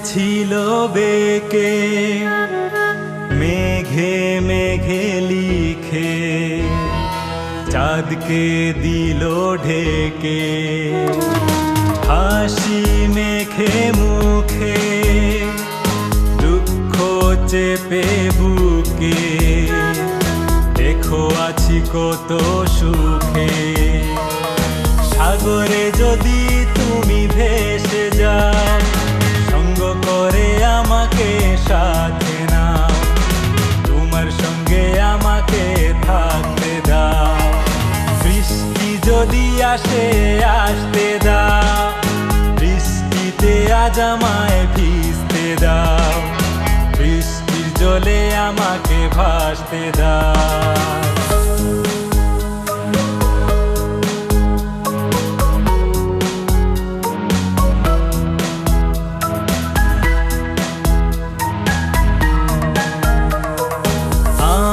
ছিল বেকে মেঘে মেঘে লিখে চাঁদকে দিল ঢেকে হাসি মেখে মুখে দুঃখ চেপে বুকে দেখো আছি কত সুখে সাগরে যদি তুমি ভেসে যাও সঙ্গ করে আমাকে সাথে নাও তোমার সঙ্গে আমাকে থাকতে দাও বৃষ্টি যদি আসে আসতে দাও বৃষ্টিতে আজ আমায় ভিজতে দাও বৃষ্টির জলে আমাকে ভাসতে দাও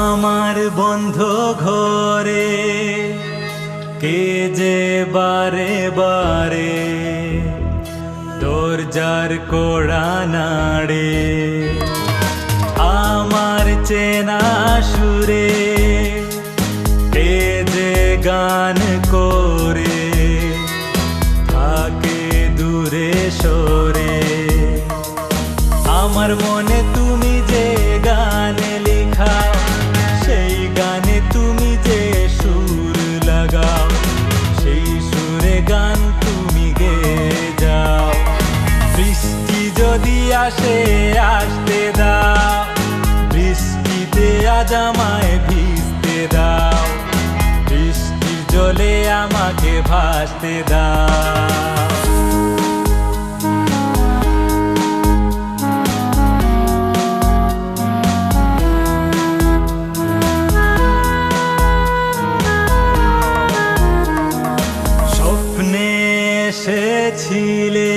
আমার বন্ধ ঘরে কে যে বারে বারে দরজার কড়া নাড়ে আমার চেনা সুরে কে যে গান করে থাকে দূরে সরে আমার মনে তুমি যে গানে লেখাও সেই গানে তুমি যে সুর লাগাও সেই সুরে গান তুমি গেয়ে যাও বৃষ্টি যদি আসে আসতে দাও বৃষ্টিতে আজ আমায় ভিজতে দাও বৃষ্টির জলে আমাকে ভাসতে দাও এসেছিলে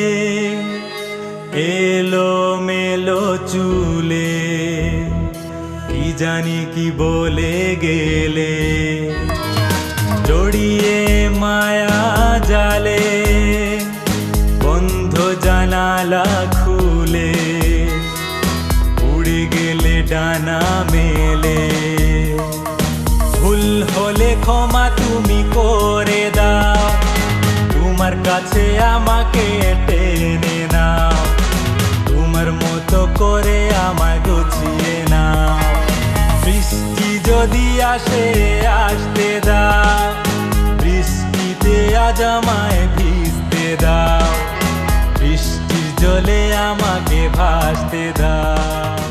এলো মেলো চুলে কি জানি কি বলে গেলে জড়িয়ে মায়া জালে বন্ধ জানালা খুলে উড়ে গেলে ডানা মেলে ভুল হলে ক্ষমা তুমি করে দাও তোমার কাছে আমাকে টেনে নাও তোমার মতো করে আমায় গুছিয়ে নাও বৃষ্টি যদি আসে আসতে দাও বৃষ্টিতে আজ আমায় ভিজতে দাও বৃষ্টির জলে আমাকে ভাসতে দাও।